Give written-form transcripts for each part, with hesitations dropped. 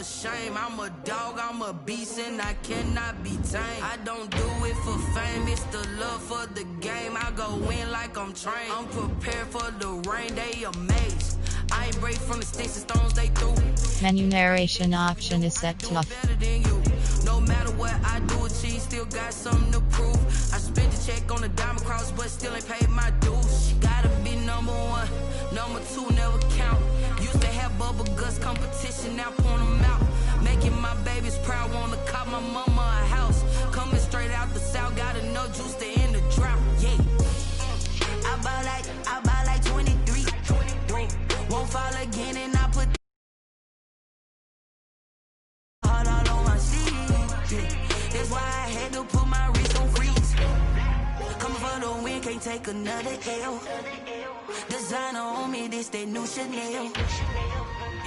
a shame. I'm a dog, I'm a beast, and I cannot be tamed. I don't do it for fame, it's the love for the game. I go in like I'm trained. I'm prepared for the rain, they amazed. I ain't break from the sticks and stones they threw. Menu narration option is set to off. No matter what I do, achieve, still got something to prove. I spent the check on the diamond cross, but still ain't paid my dues. Gotta be number one, number two never count. Used to have bubble guts competition, now point them out. Making my babies proud, wanna cop my mama a house. Coming straight out the south, got enough juice to end the drought. Yeah, I buy like 23. Won't fall again, and I put heart all on my sleeve. That's why I had to put my wrist on freeze. Coming for the win, can't take another L. Designer on me, this that new Chanel.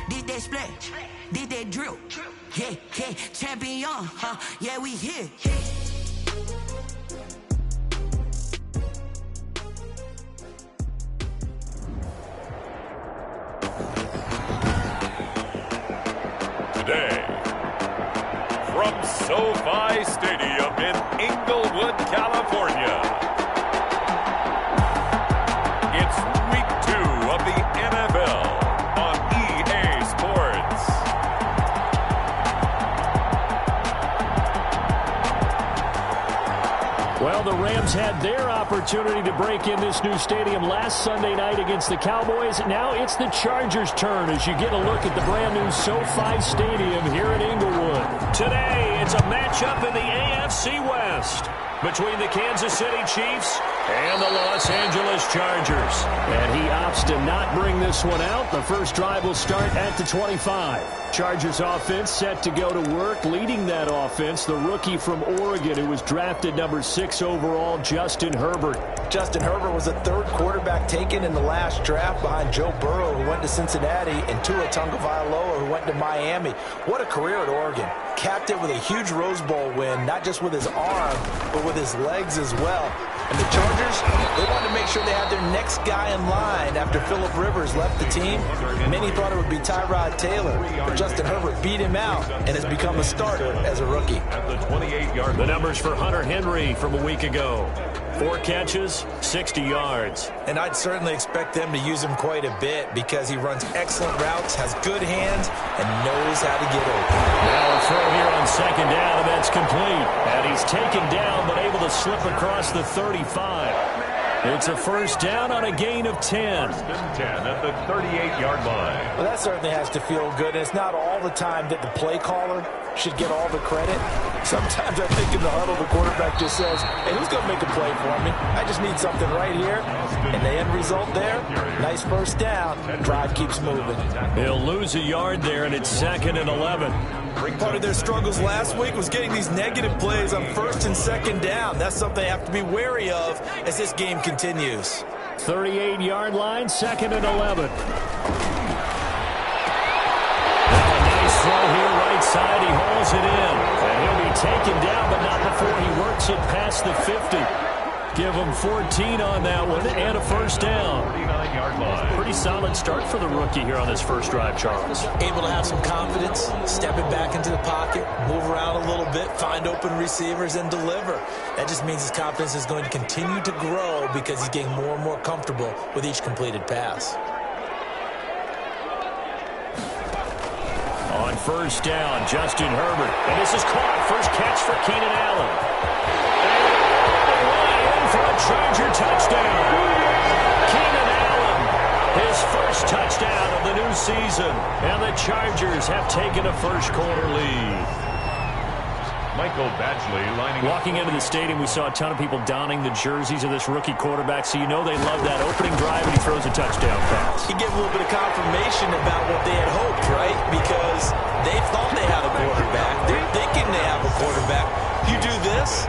Did that splash, did that drill. Yeah, yeah, champion, huh? Yeah, we here. Today, from SoFi Stadium in Inglewood, California, it's Week 2 of the NFL on EA Sports. Well, the Rams had their opportunity to break in this new stadium last Sunday night against the Cowboys. Now it's the Chargers' turn as you get a look at the brand-new SoFi Stadium here in Inglewood. Today, it's a matchup in the AFC West between the Kansas City Chiefs and the Los Angeles Chargers. And he opts to not bring this one out. The first drive will start at the 25. Chargers offense set to go to work. Leading that offense, the rookie from Oregon who was drafted number 6 overall, Justin Herbert. Justin Herbert was the third quarterback taken in the last draft behind Joe Burrow, who went to Cincinnati, and Tua Tagovailoa, who went to Miami. What a career at Oregon. Capped it with a huge Rose Bowl win, not just with his arm, but with his legs as well. And the Chargers, they wanted to make sure they had their next guy in line after Phillip Rivers left the team. Many thought it would be Tyrod Taylor, but Justin Herbert beat him out and has become a starter as a rookie. At the 28-yard The numbers for Hunter Henry from a week ago. 4 catches, 60 yards. And I'd certainly expect them to use him quite a bit because he runs excellent routes, has good hands, and knows how to get open. Now a throw here on second down, and that's complete. And he's taken down, but able to slip across the 35. It's a first down on a gain of 10. First and 10 at the 38-yard line. Well, that certainly has to feel good, and it's not all the time that the play caller should get all the credit. Sometimes I think in the huddle, the quarterback just says, hey, who's going to make a play for me? I just need something right here. And the end result there, nice first down. Drive keeps moving. He'll lose a yard there, and it's 2nd and 11. Part of their struggles last week was getting these negative plays on first and second down. That's something they have to be wary of as this game continues. 38-yard line, 2nd and 11. Throw here right side, he hauls it in. And he'll be taken down, but not before he works it past the 50. Give him 14 on that one and a first down. 39-yard line. Pretty solid start for the rookie here on this first drive, Charles. Able to have some confidence, stepping back into the pocket, move around a little bit, find open receivers, and deliver. That just means his confidence is going to continue to grow because he's getting more and more comfortable with each completed pass. On first down, Justin Herbert. And this is caught. First catch for Keenan Allen. And in for a Charger touchdown. Keenan Allen, his first touchdown of the new season. And the Chargers have taken a first-quarter lead. Michael Badgley lining up. Walking into the stadium, we saw a ton of people donning the jerseys of this rookie quarterback, so you know they love that opening drive, and he throws a touchdown pass. He gave a little bit of confirmation about what they had hoped, right? Because they thought they had a quarterback. They're thinking they have a quarterback. You do this,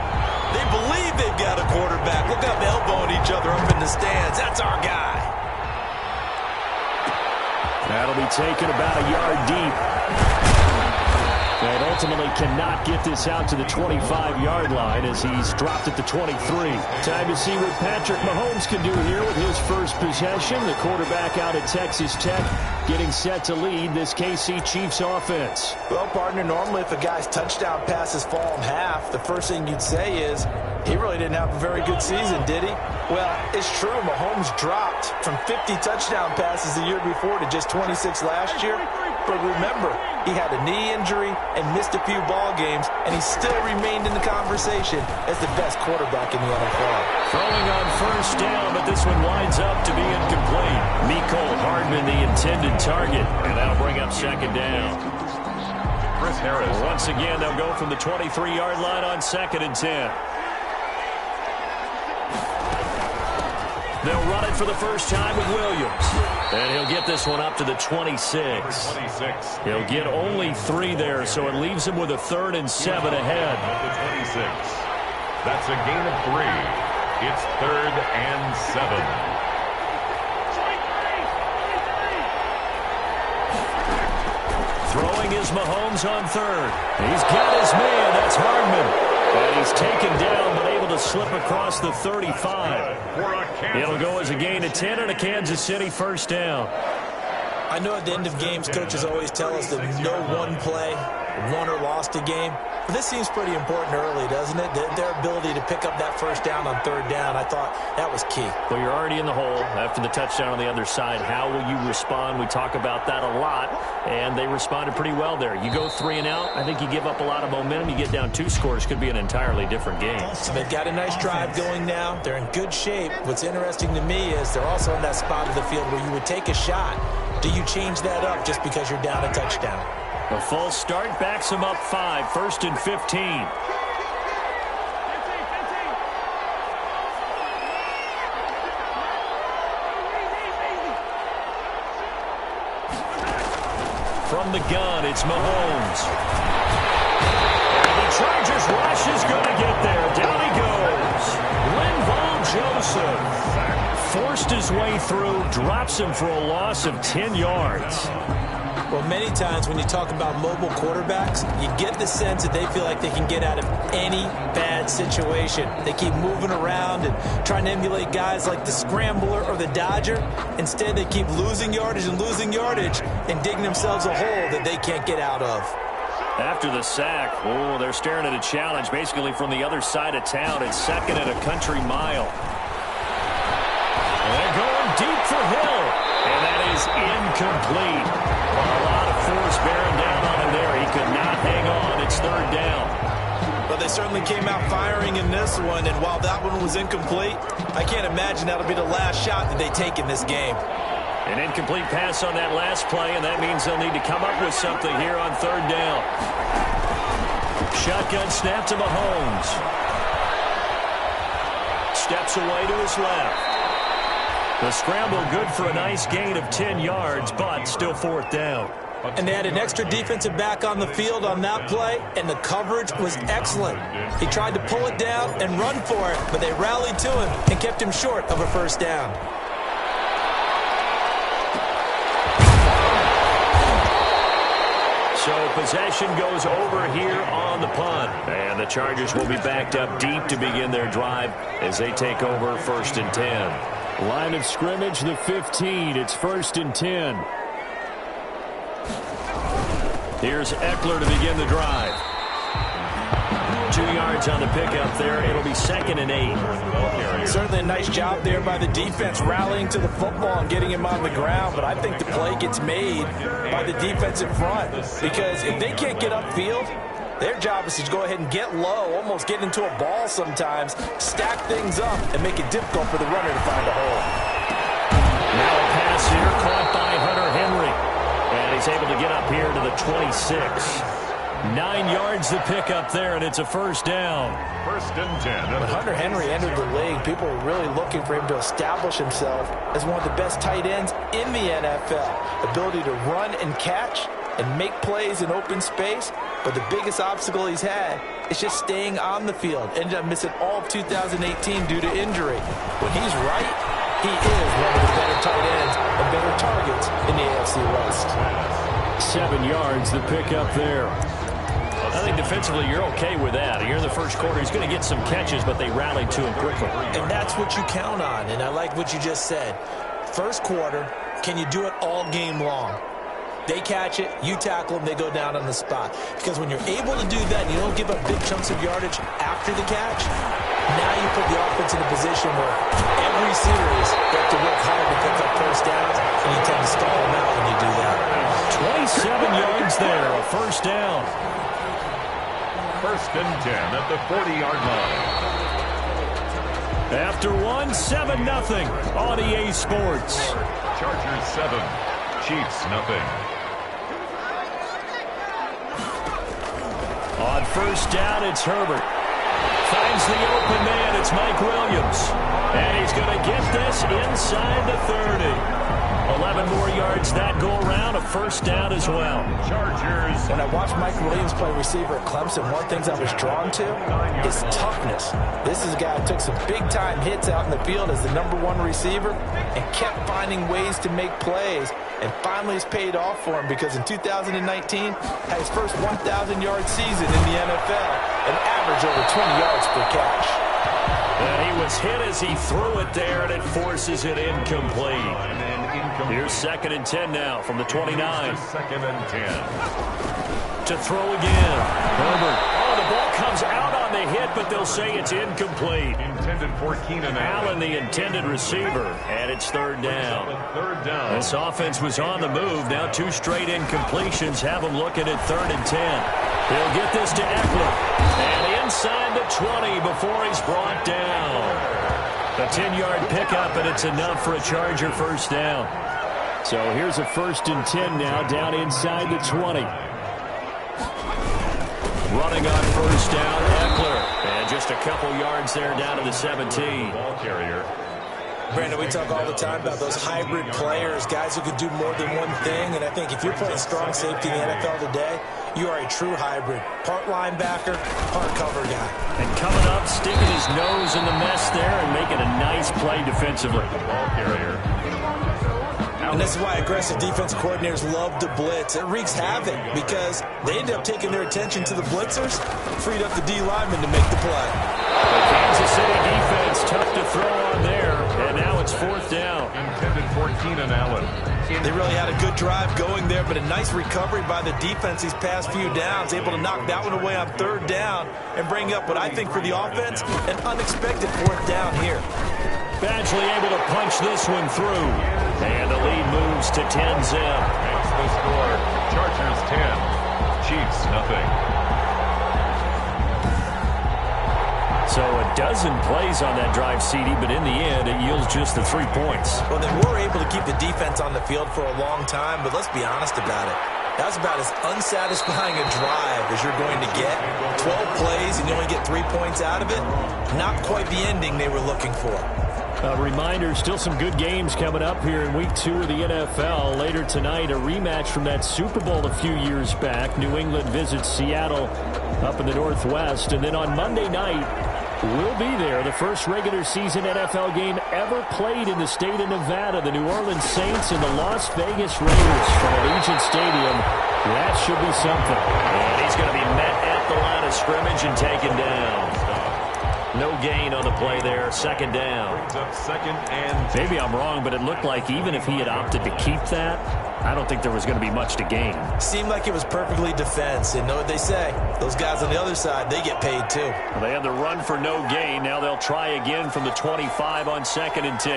they believe they've got a quarterback. Look up, elbowing each other up in the stands. That's our guy. That'll be taken about a yard deep. And ultimately cannot get this out to the 25-yard line as he's dropped at the 23. Time to see what Patrick Mahomes can do here with his first possession. The quarterback out at Texas Tech getting set to lead this KC Chiefs offense. Well, partner, normally if a guy's touchdown passes fall in half, the first thing you'd say is he really didn't have a very good season, did he? Well, it's true. Mahomes dropped from 50 touchdown passes the year before to just 26 last year. But remember, he had a knee injury and missed a few ball games, and he still remained in the conversation as the best quarterback in the NFL. Throwing on first down, but this one winds up to be incomplete. Mecole Hardman, the intended target, and that'll bring up second down. Chris Harris. Once again, they'll go from the 23-yard line on 2nd and 10. They'll run it for the first time with Williams. And he'll get this one up to the 26. He'll get only 3 there, so it leaves him with a 3rd and 7 ahead. The 26. That's a gain of 3. It's 3rd and 7. Throwing is Mahomes on 3rd. He's got his man. That's Hardman. And he's taken down, but able to slip across the 35. It'll go as a gain of 10 and a Kansas City first down. I know at the end of games, coaches always tell us that no one play won or lost a game. But this seems pretty important early, doesn't it? Their ability to pick up that first down on 3rd down, I thought that was key. Well, you're already in the hole after the touchdown on the other side. How will you respond? We talk about that a lot, and they responded pretty well there. You go 3 and out, I think you give up a lot of momentum. You get down 2 scores, could be an entirely different game. They've got a nice drive going now. They're in good shape. What's interesting to me is they're also in that spot of the field where you would take a shot. Do you change that up just because you're down a touchdown? A false start backs him up 5, 1st and 15. From the gun, it's Mahomes. And the Chargers rush is going to get there. Down he goes. Linval Joseph forced his way through, drops him for a loss of 10 yards. Well, many times when you talk about mobile quarterbacks, you get the sense that they feel like they can get out of any bad situation. They keep moving around and trying to emulate guys like the Scrambler or the Dodger. Instead, they keep losing yardage and digging themselves a hole that they can't get out of. After the sack, they're staring at a challenge basically from the other side of town. It's 2nd and a country mile. And they're going deep for Hill. And that is incomplete. A lot of force bearing down on him there. He could not hang on. It's 3rd down. But they certainly came out firing in this one, and while that one was incomplete, I can't imagine that'll be the last shot that they take in this game. An incomplete pass on that last play, and that means they'll need to come up with something here on 3rd down. Shotgun snap to Mahomes. Steps away to his left. The scramble good for a nice gain of 10 yards, but still 4th down. And they had an extra defensive back on the field on that play, and the coverage was excellent. He tried to pull it down and run for it, but they rallied to him and kept him short of a first down. So possession goes over here on the punt. And the Chargers will be backed up deep to begin their drive as they take over 1st and 10. Line of scrimmage, the 15. It's 1st and 10. Here's Eckler to begin the drive. 2 yards on the pickup there. It'll be 2nd and 8. Certainly a nice job there by the defense rallying to the football and getting him on the ground, but I think the play gets made by the defensive front because if they can't get upfield, their job is to go ahead and get low, almost get into a ball sometimes, stack things up, and make it difficult for the runner to find a hole. Now a pass here caught by Hunter Henry. And he's able to get up here to the 26. 9 yards to pick up there, and it's a first down. 1st and 10. When Hunter Henry entered the league, people were really looking for him to establish himself as one of the best tight ends in the NFL. Ability to run and catch and make plays in open space. But the biggest obstacle he's had is just staying on the field. Ended up missing all of 2018 due to injury. When he's right, he is one of the better tight ends and better targets in the AFC West. 7 yards to pick up there. I think defensively you're okay with that. Here in the first quarter, he's going to get some catches, but they rallied to him quickly. And that's what you count on, and I like what you just said. First quarter, can you do it all game long? They catch it, you tackle them, they go down on the spot. Because when you're able to do that and you don't give up big chunks of yardage after the catch, now you put the offense in a position where every series you have to work hard to pick up first downs, and you tend to stall them out when you do that. 27 yards there, a first down. First and 10 at the 40-yard line. After one, 7-0 on EA Sports. Chargers 7, Chiefs nothing. On first down, it's Herbert. Finds the open man. It's Mike Williams. And he's going to get this inside the 30. 11 more yards that go around. A first down as well. Chargers. When I watched Mike Williams play receiver at Clemson, one of the things I was drawn to is toughness. This is a guy who took some big-time hits out in the field as the #1 receiver and kept finding ways to make plays. And finally it's paid off for him because in 2019, had his first 1,000-yard season in the NFL and averaged over 20 yards per catch. And he was hit as he threw it there, and it forces it incomplete. Here's 2nd and 10 now from the 29. 2nd and 10. To throw again. Herbert. Oh, the ball comes out on the hit, but they'll say it's incomplete. Intended for Keenan Allen, the intended receiver, and it's 3rd down. 3rd down. This offense was on the move. Now 2 straight incompletions have them looking at 3rd and 10. They'll get this to Eckler. And inside the 20 before he's brought down. A 10-yard pickup, and it's enough for a Charger first down. So here's a 1st and 10 now down inside the 20. Running on first down, Eckler. And just a couple yards there down to the 17. Ball carrier. Brandon, we talk all the time about those hybrid players, guys who can do more than one thing. And I think if you're playing strong safety in the NFL today, you are a true hybrid. Part linebacker, part cover guy. And coming up, sticking his nose in the mess there and making a nice play defensively. Ball carrier. And this is why aggressive defense coordinators love to blitz. It wreaks havoc because they end up taking their attention to the blitzers, freed up the D lineman to make the play. The Kansas City defense tough to throw on there, and now it's 4th down. Intended for Keenan Allen. They really had a good drive going there, but a nice recovery by the defense these past few downs, able to knock that one away on 3rd down and bring up what I think for the offense, an unexpected 4th down here. Badgley able to punch this one through. And the lead moves to 10-zip. Makes the score. Chargers 10, Chiefs nothing. So a dozen plays on that drive, CD, but in the end, it yields just the 3 points. Well, they were able to keep the defense on the field for a long time, but let's be honest about it. That's about as unsatisfying a drive as you're going to get. 12 plays and you only get 3 points out of it. Not quite the ending they were looking for. A reminder, still some good games coming up here in Week 2 of the NFL. Later tonight, a rematch from that Super Bowl a few years back. New England visits Seattle up in the Northwest. And then on Monday night, we'll be there. The first regular season NFL game ever played in the state of Nevada. The New Orleans Saints and the Las Vegas Raiders from Allegiant Stadium. That should be something. And he's going to be met at the line of scrimmage and taken down. No gain on the play there. 2nd down. Brings up 2nd and 10. Maybe I'm wrong, but it looked like even if he had opted to keep that, I don't think there was going to be much to gain. Seemed like it was perfectly defense. And know what they say? Those guys on the other side, they get paid too. Well, they had the run for no gain. Now they'll try again from the 25 on 2nd and 10.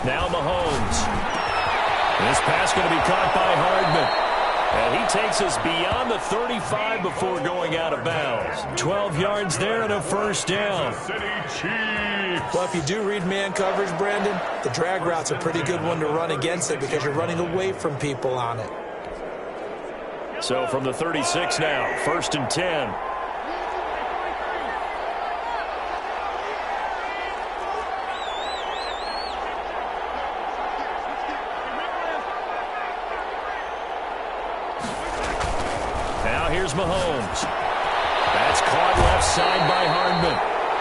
Now Mahomes. This pass going to be caught by Hardman. And he takes us beyond the 35 before going out of bounds. 12 yards there and a first down. City Chiefs. Well, if you do read man coverage, Brandon, the drag route's a pretty good one to run against it because you're running away from people on it. So from the 36 now, 1st and 10. Now here's Mahomes. That's caught left side by Hardman.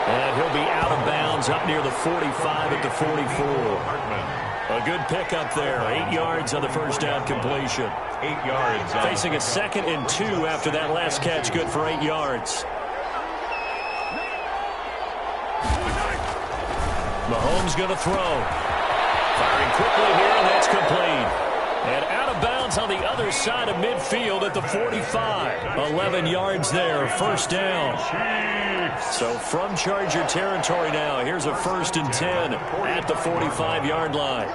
And he'll be out of bounds up near the 45 at the 44. A good pickup there. 8 yards on the first down completion. 8 yards. Facing a 2nd and 2 after that last catch. Good for 8 yards. Mahomes going to throw. Firing quickly here, and that's complete. And out of bounds on the other side of midfield at the 45. 11 yards there, first down. So from Charger territory now, here's a 1st and 10 at the 45-yard line.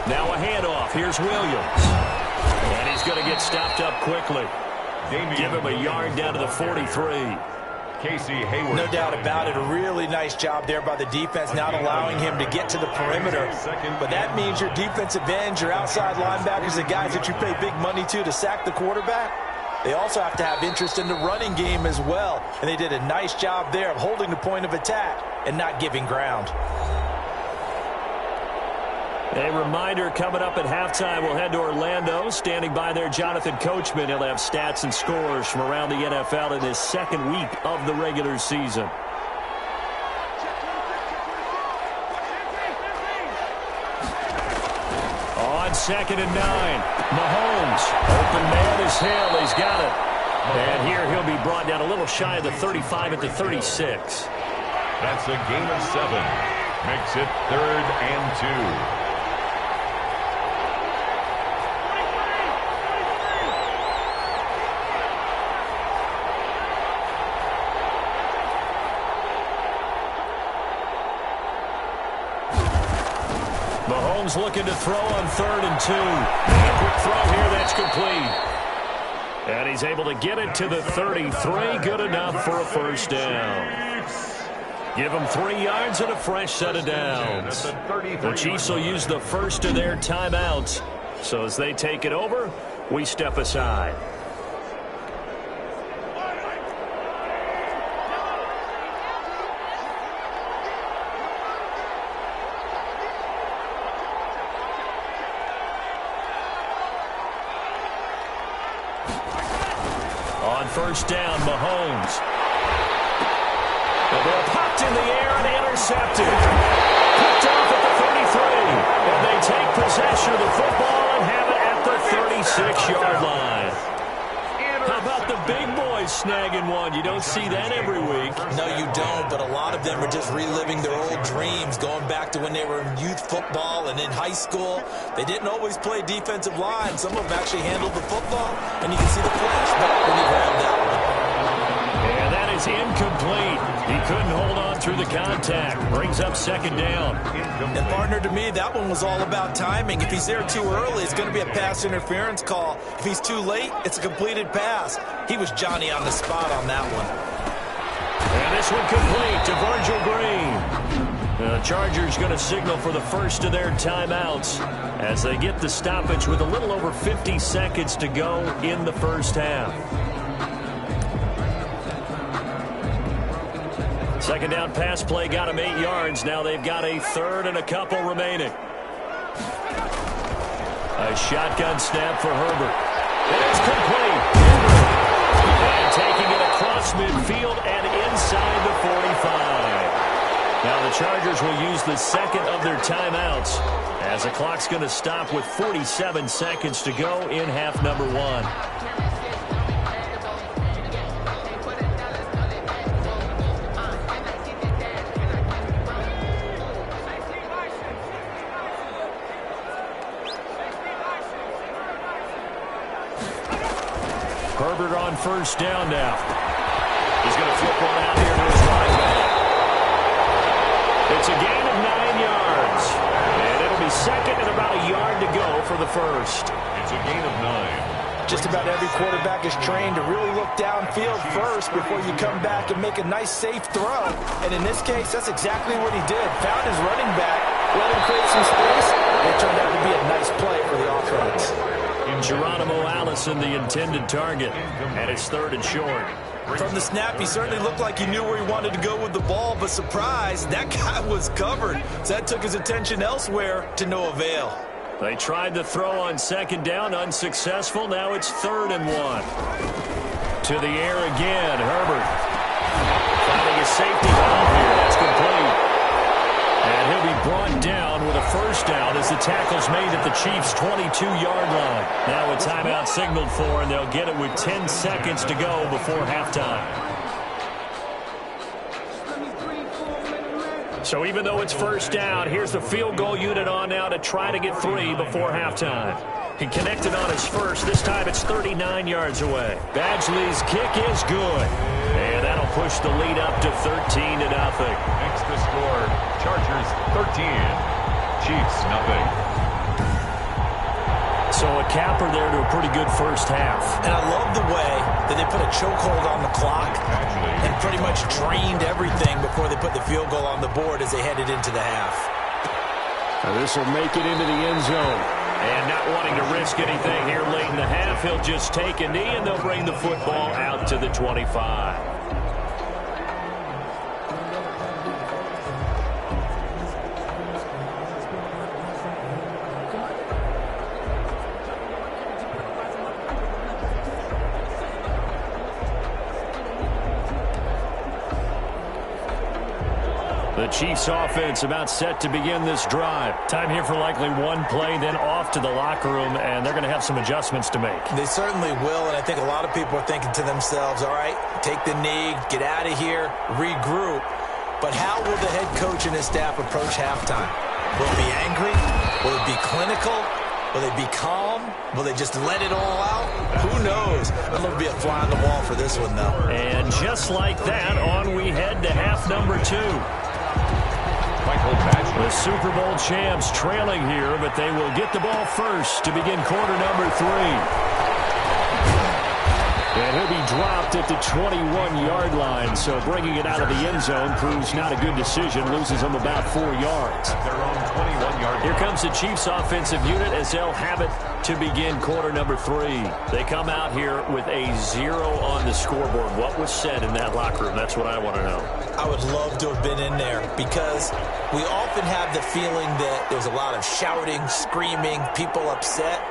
Now a handoff. Here's Williams. And he's going to get stopped up quickly. Give him a yard down to the 43. Casey Hayward. No doubt about it. A really nice job there by the defense, not allowing him to get to the perimeter. But that means your defensive ends, your outside linebackers, the guys that you pay big money to sack the quarterback, they also have to have interest in the running game as well. And they did a nice job there of holding the point of attack and not giving ground. A reminder, coming up at halftime, we'll head to Orlando. Standing by there, Jonathan Coachman. He'll have stats and scores from around the NFL in his 2nd week of the regular season. On 2nd and 9, Mahomes. Open man is Hill. He's got it. And here he'll be brought down a little shy of the 35 at the 36. That's a gain of 7. Makes it 3rd and 2. Mahomes looking to throw on 3rd and 2. A quick throw here, that's complete. And he's able to get it to the 33. Good enough for a first down. Give him 3 yards and a fresh set of downs. The Chiefs will use the first of their timeouts. So as they take it over, we step aside. On first down, Mahomes. The ball popped in the air and intercepted. Picked off at the 33. And they take possession of the football and have it at the 36-yard line. How about the big boys snagging one? You don't see that every week. No, you don't, but a lot of them are just reliving their old dreams, going back to when they were in youth football and in high school. They didn't always play defensive line. Some of them actually handled the football, and you can see the flashback when he grabbed that one. And that is incomplete. He couldn't hold on through the contact. Brings up 2nd down. And partner, to me, that one was all about timing. If he's there too early, it's going to be a pass interference call. If he's too late, it's a completed pass. He was Johnny on the spot on that one. And this one complete to Virgil Green. The Chargers going to signal for the first of their timeouts as they get the stoppage with a little over 50 seconds to go in the first half. 2nd down pass play got him 8 yards. Now they've got a 3rd and a couple remaining. A shotgun snap for Herbert. And it's complete. And taking it across midfield and inside the 45. Now the Chargers will use the 2nd of their timeouts as the clock's going to stop with 47 seconds to go in half number 1. Herbert on first down now. He's going to flip one out here to his running back. It's a gain of 9 yards. And it'll be 2nd and about a yard to go for the first. It's a gain of 9. Just about every quarterback is trained to really look downfield first before you come back and make a nice, safe throw. And in this case, that's exactly what he did. Found his running back, let him create some space, and it turned out to be a nice play for the offense. Geronimo Allison, the intended target, and it's 3rd and short. From the snap, he certainly looked like he knew where he wanted to go with the ball, but surprise, that guy was covered. So that took his attention elsewhere to no avail. They tried to throw on second down, unsuccessful. Now it's 3rd and 1. To the air again, Herbert. Finding a safety valve here. That's complete. And he'll be brought down with a first down as the tackle's made at the Chiefs' 22-yard line. Now a timeout signaled for, and they'll get it with 10 seconds to go before halftime. So even though it's first down, here's the field goal unit on now to try to get 3 before halftime. He connected on his first. This time it's 39 yards away. Badgley's kick is good. And that'll push the lead up to 13-0. Next to score, Chargers 13, Chiefs nothing. So a capper there to a pretty good first half. And I love the way that they put a chokehold on the clock and pretty much drained everything before they put the field goal on the board as they headed into the half. Now this will make it into the end zone. And not wanting to risk anything here late in the half, he'll just take a knee and they'll bring the football out to the 25. The Chiefs offense about set to begin this drive. Time here for likely one play, then off to the locker room, and they're going to have some adjustments to make. They certainly will, and I think a lot of people are thinking to themselves, all right, take the knee, get out of here, regroup. But how will the head coach and his staff approach halftime? Will it be angry? Will it be clinical? Will they be calm? Will they just let it all out? Who knows? It'll be a fly on the wall for this one, though. And just like that, on we head to half number 2. The Super Bowl champs trailing here, but they will get the ball first to begin quarter number 3. And he'll be dropped at the 21-yard line, so bringing it out of the end zone proves not a good decision, loses them about 4 yards. Their own 21-yard. Here comes the Chiefs offensive unit as they'll have it to begin quarter number 3. They come out here with a 0 on the scoreboard. What was said in that locker room? That's what I want to know. I would love to have been in there because we often have the feeling that there's a lot of shouting, screaming, people upset.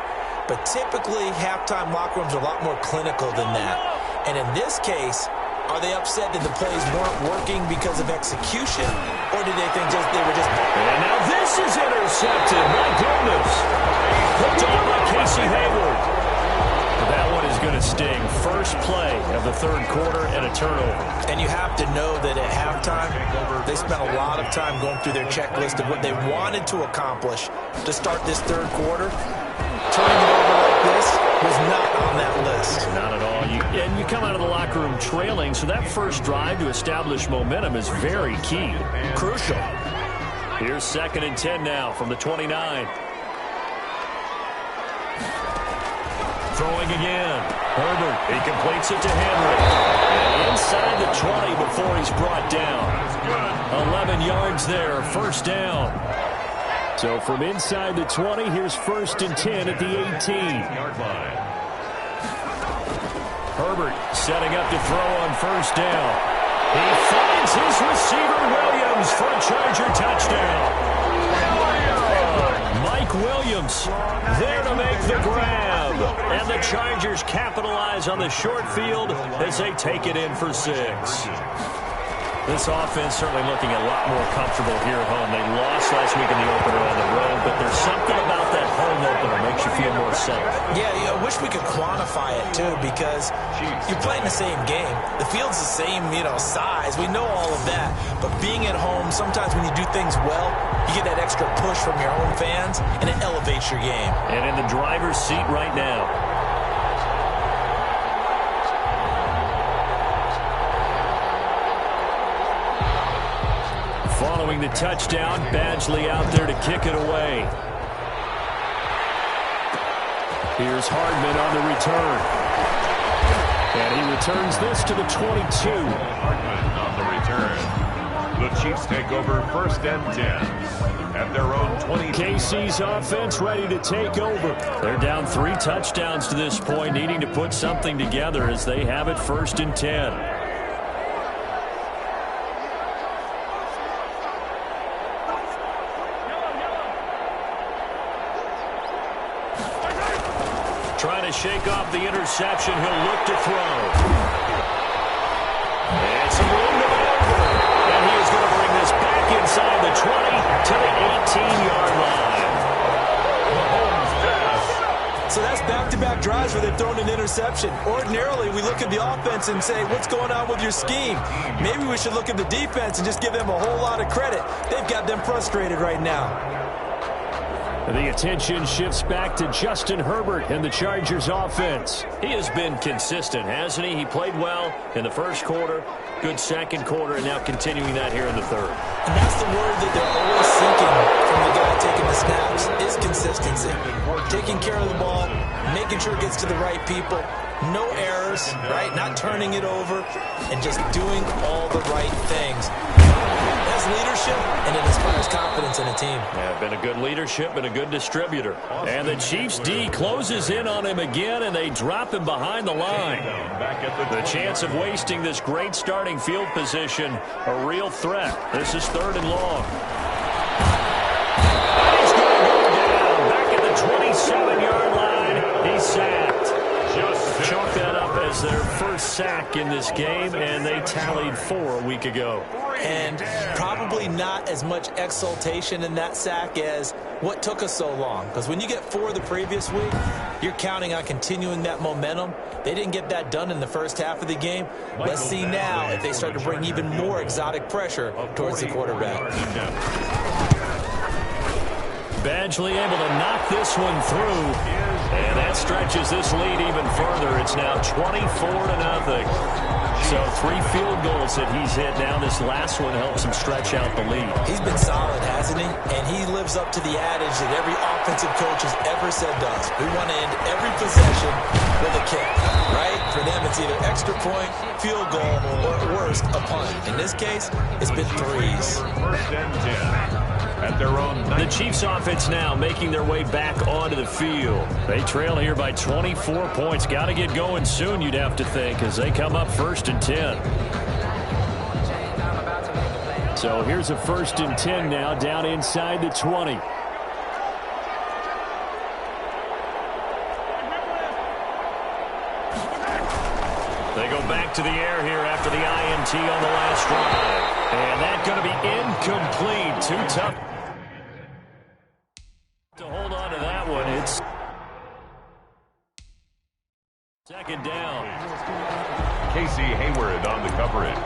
But typically, halftime locker rooms are a lot more clinical than that. And in this case, are they upset that the plays weren't working because of execution? Or did they think they were just... And now this is intercepted. My goodness. Hooked on by Casey Hayward. But that one is going to sting. First play of the third quarter and a turnover. And you have to know that at halftime, they spent a lot of time going through their checklist of what they wanted to accomplish to start this third quarter. Turning it over like this was not on that list. Not at all. And you come out of the locker room trailing, so that first drive to establish momentum is very key. Crucial. Here's 2nd and 10 now from the 29. Throwing again. Herbert, he completes it to Henry. And inside the 20 before he's brought down. 11 yards there, first down. So from inside the 20, here's 1st and 10 at the 18-yard line. Herbert setting up to throw on first down. He finds his receiver, Williams, for a Charger touchdown. Mike Williams there to make the grab. And the Chargers capitalize on the short field as they take it in for 6. This offense certainly looking a lot more comfortable here at home. They lost last week in the opener on the road, but there's something about that home opener that makes you feel more safe. Yeah, I wish we could quantify it, too, because you're playing the same game. The field's the same, size. We know all of that. But being at home, sometimes when you do things well, you get that extra push from your home fans, and it elevates your game. And in the driver's seat right now. Following the touchdown, Badgley out there to kick it away. Here's Hardman on the return. And he returns this to the 22. Hardman on the return. The Chiefs take over 1st and 10 at their own 20. KC's offense ready to take over. They're down 3 touchdowns to this point, needing to put something together as they have it 1st and 10. Trying to shake off the interception. He'll look to throw. And some room to maneuver. And he is going to bring this back inside the 20 to the 18-yard line. So that's back-to-back drives where they've thrown an interception. Ordinarily, we look at the offense and say, what's going on with your scheme? Maybe we should look at the defense and just give them a whole lot of credit. They've got them frustrated right now. The attention shifts back to Justin Herbert and the Chargers offense. He has been consistent, hasn't he? He played well in the first quarter, good second quarter, and now continuing that here in the third. And that's the word that they're always seeking from the guy taking the snaps, is consistency. Taking care of the ball, making sure it gets to the right people, no errors, right? Not turning it over, and just doing all the right things. That's leadership, and it inspires confidence in a team. Yeah, been a good leadership and a good distributor. And the Chiefs D closes in on him again, and they drop him behind the line. The chance of wasting this great starting field position, a real threat. This is 3rd and long. And he's going to go down. Back at the 27-yard line, he's sacked. Chalk that up as their first sack in this game, and they tallied 4 a week ago. And probably not as much exultation in that sack as what took us so long. Because when you get 4 the previous week, you're counting on continuing that momentum. They didn't get that done in the first half of the game. Let's see now if they start to bring even more exotic pressure towards the quarterback. Badgley able to knock this one through. And that stretches this lead even further. It's now 24-0. So 3 field goals that he's hit now. This last one helps him stretch out the lead. He's been solid, hasn't he? And he lives up to the adage that every offensive coach has ever said does. We want to end every possession with a kick, right? For them, it's either extra point, field goal, or at worst, a punt. In this case, it's been 3s. 1st and 10. At their own the Chiefs offense now making their way back onto the field. They trail here by 24 points. Got to get going soon, you'd have to think, as they come up 1st and 10. So here's a 1st and 10 now down inside the 20. They go back to the air here after the INT on the last drive. And that's going to be incomplete. Too tough to hold on to that one. It's 2nd down. Casey Hayward on the coverage.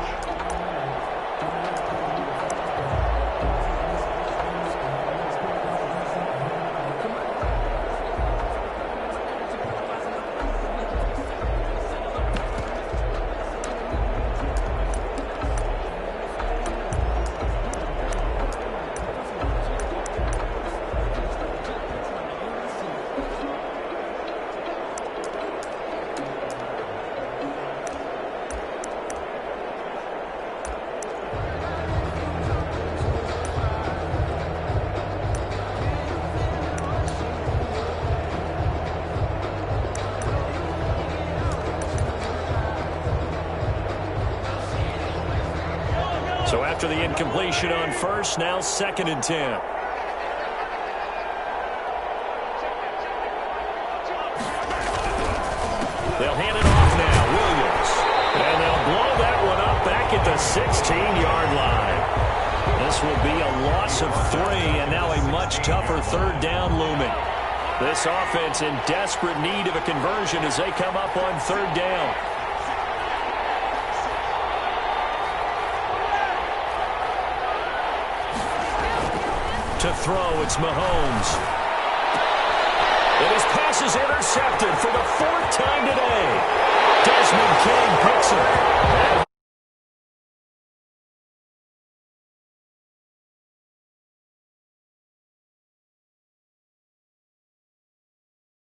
So after the incompletion on 1st, now 2nd and 10. They'll hand it off now, Williams. And they'll blow that one up back at the 16-yard line. This will be a loss of 3, and now a much tougher 3rd down looming. This offense in desperate need of a conversion as they come up on 3rd down. To throw, it's Mahomes. And his pass is intercepted for the 4th time today. Desmond King picks it. And